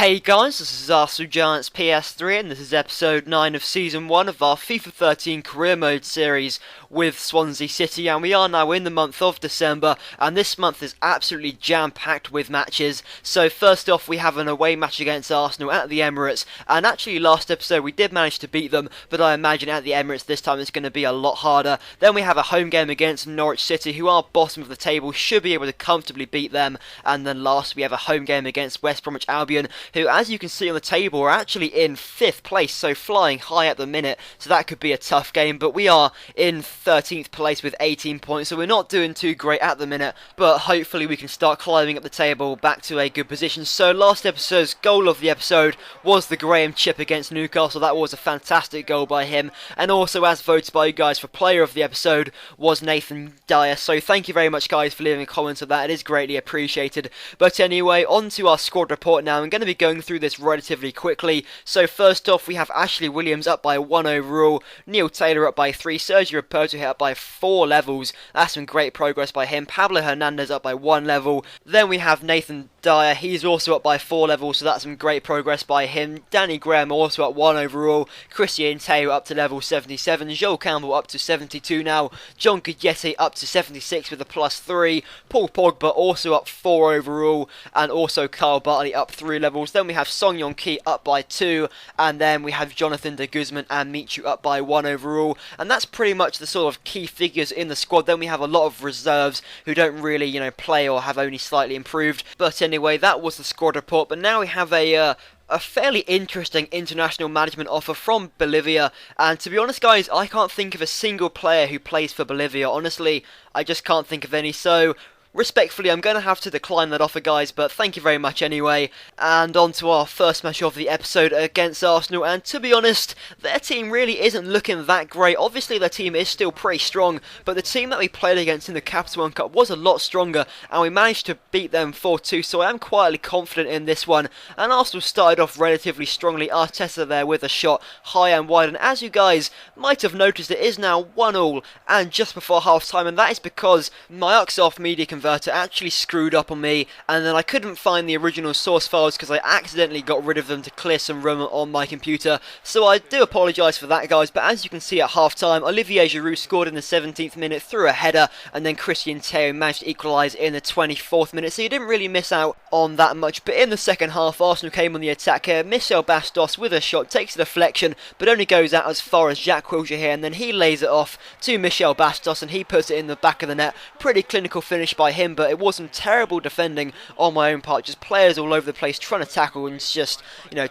Hey guys, this is Arsenal Giants PS3 and this is episode 9 of season 1 of our FIFA 13 career mode series with Swansea City, and we are now in the month of December, and this month is absolutely jam-packed with matches. So first off, we have an away match against Arsenal at the Emirates, and actually last episode we did manage to beat them, but I imagine at the Emirates this time it's going to be a lot harder. Then we have a home game against Norwich City, who are bottom of the table, should be able to comfortably beat them, and then last we have a home game against West Bromwich Albion, who, as you can see on the table, are actually in 5th place, so flying high at the minute, so that could be a tough game. But we are in 13th place with 18 points, so we're not doing too great at the minute, but hopefully we can start climbing up the table back to a good position. So last episode's goal of the episode was the Graham chip against Newcastle. That was a fantastic goal by him, and also, as voted by you guys for player of the episode, was Nathan Dyer. So thank you very much guys for leaving a comment on that, it is greatly appreciated. But anyway, on to our squad report now. I'm going to be going through this relatively quickly. So first off, we have Ashley Williams up by 1 overall, Neil Taylor up by 3, Sergio Roberto hit up by 4 levels, that's some great progress by him, Pablo Hernandez up by 1 level, then we have Nathan Dyer, he's also up by 4 levels, so that's some great progress by him, Danny Graham also at 1 overall, Christian Teo up to level 77, Joel Campbell up to 72 now, John Guidetti up to 76 with a +3, Paul Pogba also up 4 overall, and also Kyle Bartley up 3 levels. Then we have Song Yong Ki up by 2, and then we have Jonathan de Guzman and Michu up by 1 overall, and that's pretty much the sort of key figures in the squad. Then we have a lot of reserves who don't really, play or have only slightly improved. But anyway, that was the squad report. But now we have a fairly interesting international management offer from Bolivia, and to be honest guys, I can't think of a single player who plays for Bolivia. Honestly, I just can't think of any, so respectfully, I'm going to have to decline that offer, guys, but thank you very much anyway. And on to our first match of the episode against Arsenal, and to be honest, their team really isn't looking that great. Obviously, their team is still pretty strong, but the team that we played against in the Capital One Cup was a lot stronger, and we managed to beat them 4-2, so I am quietly confident in this one. And Arsenal started off relatively strongly, Arteta there with a shot high and wide, and as you guys might have noticed, it is now 1-1, and just before half-time, and that is because my Uxoft media converter actually screwed up on me, and then I couldn't find the original source files because I accidentally got rid of them to clear some room on my computer, so I do apologise for that guys. But as you can see at half time, Olivier Giroud scored in the 17th minute through a header, and then Christian Teo managed to equalise in the 24th minute, so you didn't really miss out on that much. But in the second half, Arsenal came on the attack here. Michel Bastos with a shot takes a deflection but only goes out as far as Jack Wilshere here, and then he lays it off to Michel Bastos and he puts it in the back of the net. Pretty clinical finish by him, but it was some terrible defending on my own part, just players all over the place trying to tackle, and it's just,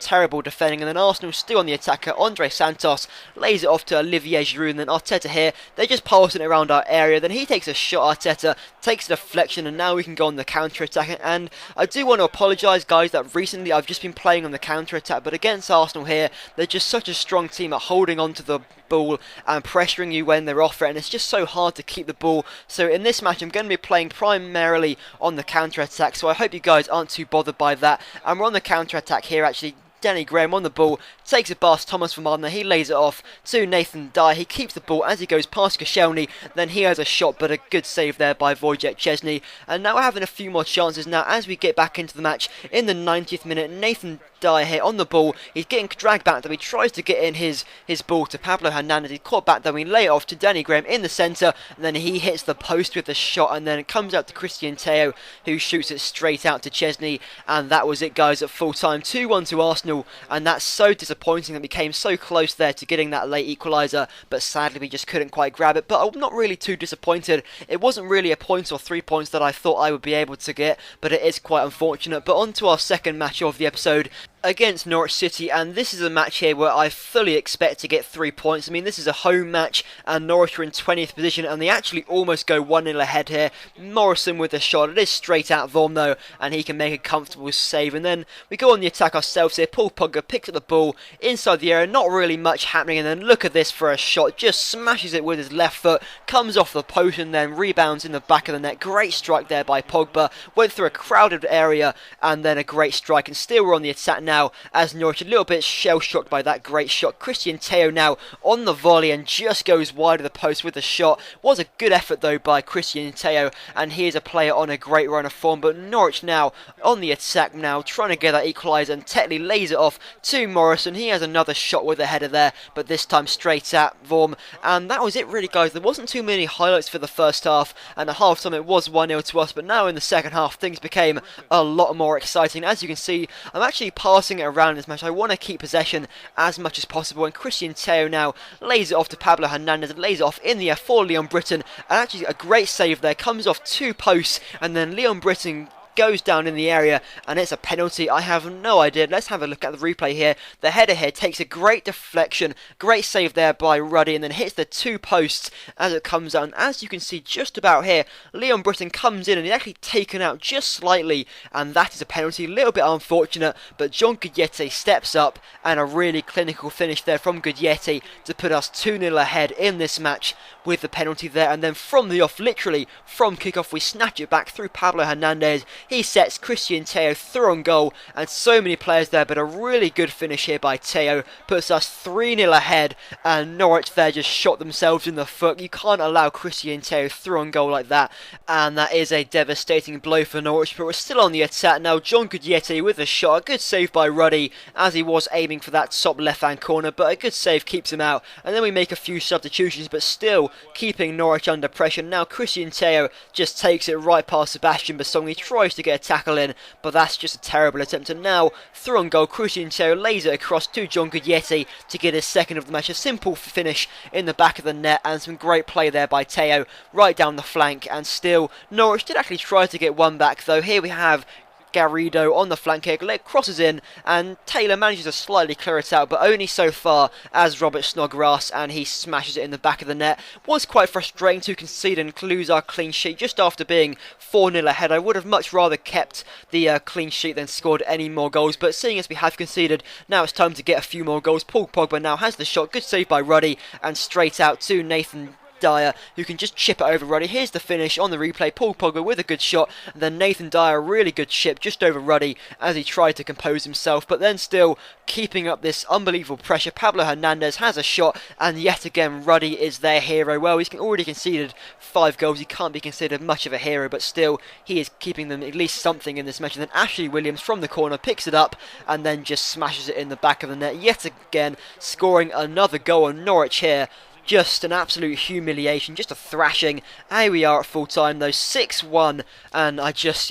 terrible defending. And then Arsenal still on the attacker, Andre Santos lays it off to Olivier Giroud, and then Arteta here, they're just passing it around our area, then he takes a shot, Arteta takes a deflection, and now we can go on the counter-attack. And I do want to apologise guys that recently I've just been playing on the counter-attack, but against Arsenal here, they're just such a strong team at holding on to the ball and pressuring you when they're off it, and it's just so hard to keep the ball. So in this match I'm going to be playing primarily on the counter-attack, so I hope you guys aren't too bothered by that. And we're on the counter-attack here actually. Danny Graham on the ball, takes it past Thomas from Arden, he lays it off to Nathan Dyer, he keeps the ball as he goes past Koscielny, then he has a shot, but a good save there by Wojciech Szczesny. And now we're having a few more chances now as we get back into the match in the 90th minute. Nathan Dyer here on the ball, he's getting dragged back though, he tries to get in his ball to Pablo Hernandez, he's caught back though, we lay it off to Danny Graham in the centre, and then he hits the post with the shot, and then it comes out to Christian Teo, who shoots it straight out to Szczesny. And that was it guys at full time, 2-1 to Arsenal, and that's so disappointing that we came so close there to getting that late equaliser, but sadly we just couldn't quite grab it. But I'm not really too disappointed, it wasn't really a point or 3 points that I thought I would be able to get, but it is quite unfortunate. But on to our second match of the episode against Norwich City, and this is a match here where I fully expect to get 3 points. I mean, this is a home match and Norwich are in 20th position, and they actually almost go 1-0 ahead here. Morrison with a shot, it is straight out of Vorm though, and he can make a comfortable save. And then we go on the attack ourselves here. Paul Pogba picks up the ball inside the area, not really much happening, and then look at this for a shot, just smashes it with his left foot, comes off the post and then rebounds in the back of the net. Great strike there by Pogba, went through a crowded area and then a great strike, and still we're on the attack now. now, as Norwich a little bit shell-shocked by that great shot. Christian Teo now on the volley and just goes wide of the post with the shot. Was a good effort though by Christian Teo, and here's a player on a great run of form, but Norwich now on the attack now, trying to get that equaliser, and Tetley lays it off to Morrison. He has another shot with a header there, but this time straight at Vorm, and that was it really, guys. There wasn't too many highlights for the first half, and at half time it was 1-0 to us, but now in the second half things became a lot more exciting. As you can see, I'm actually passing it around this match. I want to keep possession as much as possible, and Christian Teo now lays it off to Pablo Hernandez, and lays it off in the air for Leon Britton, and actually a great save there, comes off 2 posts, and then Leon Britton goes down in the area, and it's a penalty. I have no idea. Let's have a look at the replay here. The header here takes a great deflection, great save there by Ruddy, and then hits the 2 posts as it comes out. And as you can see just about here, Leon Britton comes in and he's actually taken out just slightly, and that is a penalty. A little bit unfortunate, but John Guidetti steps up, and a really clinical finish there from Guidetti to put us 2-0 ahead in this match with the penalty there. And then from the off, literally from kickoff, we snatch it back through Pablo Hernandez. He sets Christian Teo through on goal, and so many players there, but a really good finish here by Teo puts us 3-0 ahead, and Norwich there just shot themselves in the foot. You can't allow Christian Teo through on goal like that, and that is a devastating blow for Norwich, but we're still on the attack now. John Guidetti with a shot, a good save by Ruddy as he was aiming for that top left hand corner, but a good save keeps him out, and then we make a few substitutions, but still keeping Norwich under pressure. Now Christian Teo just takes it right past Sebastian Basong. He tries to get a tackle in, but that's just a terrible attempt, and now through on goal, Christian Teo lays it across to John Guidetti to get his second of the match. A simple finish in the back of the net, and some great play there by Teo right down the flank, and still Norwich did actually try to get one back though. Here we have Garrido on the flank here, leg crosses in, and Taylor manages to slightly clear it out, but only so far as Robert Snodgrass, and he smashes it in the back of the net. Was quite frustrating to concede and lose our clean sheet just after being 4-0 ahead. I would have much rather kept the clean sheet than scored any more goals, but seeing as we have conceded, now it's time to get a few more goals. Paul Pogba now has the shot, good save by Ruddy, and straight out to Nathan Dyer, who can just chip it over Ruddy. Here's the finish on the replay. Paul Pogba with a good shot, and then Nathan Dyer, really good chip just over Ruddy as he tried to compose himself, but then still keeping up this unbelievable pressure. Pablo Hernandez has a shot, and yet again Ruddy is their hero. Well, he's already conceded 5 goals. He can't be considered much of a hero, but still he is keeping them at least something in this match. And then Ashley Williams from the corner picks it up and then just smashes it in the back of the net yet again, scoring another goal on Norwich here. Just an absolute humiliation, just a thrashing. Here we are at full time though, 6-1, and I just,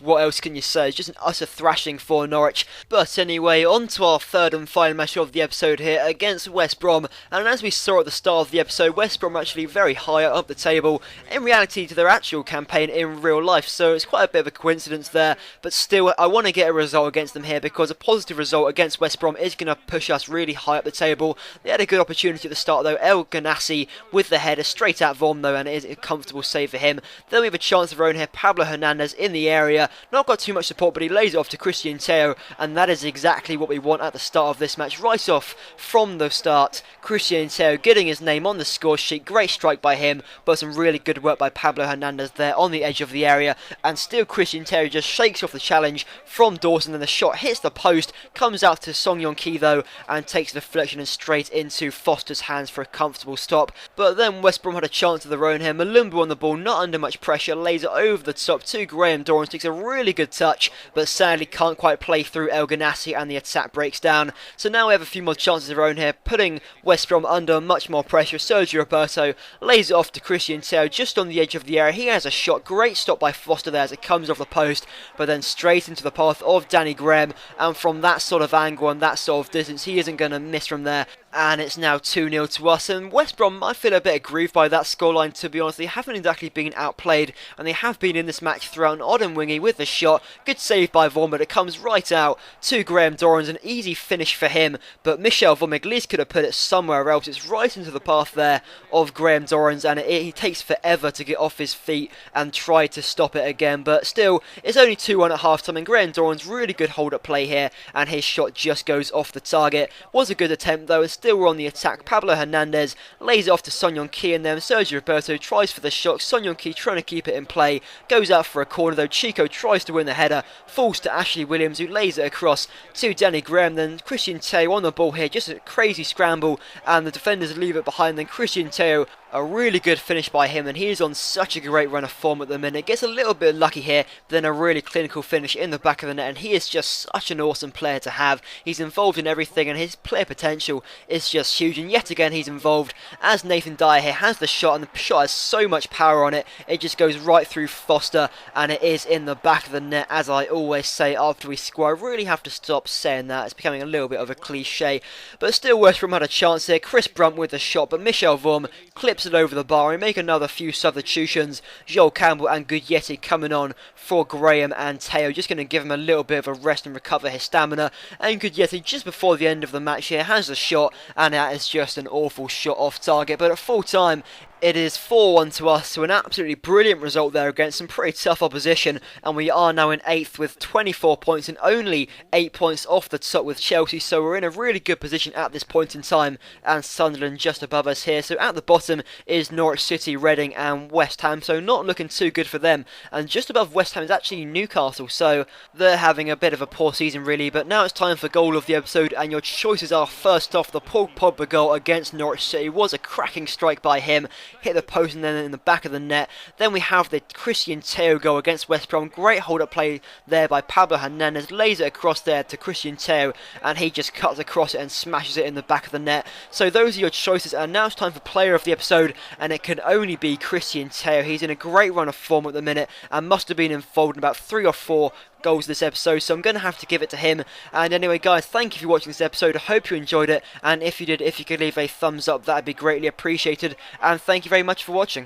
what else can you say? It's just an utter thrashing for Norwich. But anyway, on to our third and final match of the episode here against West Brom, and as we saw at the start of the episode, West Brom are actually very high up the table in reality to their actual campaign in real life, so it's quite a bit of a coincidence there, but still I want to get a result against them here, because a positive result against West Brom is going to push us really high up the table. They had a good opportunity at the start though. El Ganassi with the header straight at Vorm though, and it is a comfortable save for him. Then we have a chance of our own here. Pablo Hernandez in the area, not got too much support, but he lays it off to Christian Teo, and that is exactly what we want at the start of this match. Right off from the start, Christian Teo getting his name on the score sheet. Great strike by him, but some really good work by Pablo Hernandez there on the edge of the area, and still Christian Teo just shakes off the challenge from Dawson, and the shot hits the post, comes out to Song Yong Ki though, and takes the deflection and straight into Foster's hands for a comfortable stop. But then West Brom had a chance of their own here. Malumbu on the ball, not under much pressure, lays it over the top to Graham Dorrans, takes a really good touch, but sadly can't quite play through El Ganassi, and the attack breaks down. So now we have a few more chances of our own here, putting West Brom under much more pressure. Sergio Roberto lays it off to Christian Teo just on the edge of the area. He has a shot, great stop by Foster there as it comes off the post, but then straight into the path of Danny Graham, and from that sort of angle and that sort of distance, he isn't going to miss from there. And it's now 2-0 to us, and West Brom might feel a bit aggrieved by that scoreline, to be honest. They haven't exactly been outplayed, and they have been in this match throughout. An odd and wingy with the shot, good save by Vorm, but it comes right out to Graham Dorrans, an easy finish for him, but Michel Vorm at least could have put it somewhere else. It's right into the path there of Graham Dorrans, and he takes forever to get off his feet and try to stop it again, but still, it's only 2-1 at half time, and Graham Dorrans really good hold up play here, and his shot just goes off the target. Was a good attempt though, and still were on the attack. Pablo Hernandez lays it off to Son Heung-ki, and then Sergio Roberto tries for the shot. Son Heung-ki trying to keep it in play, goes out for a corner though. Chico tries to win the header, falls to Ashley Williams, who lays it across to Danny Graham. Then Christian Teo on the ball here, just a crazy scramble, and the defenders leave it behind. Then Christian Teo, a really good finish by him, and he is on such a great run of form at the minute. Gets a little bit lucky here, but then a really clinical finish in the back of the net, and he is just such an awesome player to have. He's involved in everything, and his player potential is just huge, and yet again he's involved as Nathan Dyer here has the shot, and the shot has so much power on it, it just goes right through Foster, and it is in the back of the net, as I always say after we score. I really have to stop saying that, it's becoming a little bit of a cliche, but still West Brom had a chance here. Chris Brunt with the shot, but Michel Vorm clips it over the bar. We make another few substitutions. Joel Campbell and Guglietti coming on for Graham and Teo, just going to give him a little bit of a rest and recover his stamina. And Guglietti, just before the end of the match here, has the shot, and that is just an awful shot off target. But at full time, it is 4-1 to us, so an absolutely brilliant result there against some pretty tough opposition, and we are now in 8th with 24 points and only 8 points off the top with Chelsea, so we're in a really good position at this point in time, and Sunderland just above us here. So at the bottom is Norwich City, Reading and West Ham, so not looking too good for them, and just above West Ham is actually Newcastle, so they're having a bit of a poor season really. But now it's time for goal of the episode, and your choices are: first off, the Paul Pogba goal against Norwich City was a cracking strike by him, hit the post and then in the back of the net. Then we have the Christian Teo goal against West Brom. Great hold-up play there by Pablo Hernandez. Lays it across there to Christian Teo, and he just cuts across it and smashes it in the back of the net. So those are your choices, and now it's time for player of the episode, and it can only be Christian Teo. He's in a great run of form at the minute, and must have been involved in about 3 or 4 goals this episode, so I'm going to have to give it to him. And anyway guys, thank you for watching this episode. I hope you enjoyed it, and if you did, if you could leave a thumbs up, that'd be greatly appreciated, and thank you very much for watching.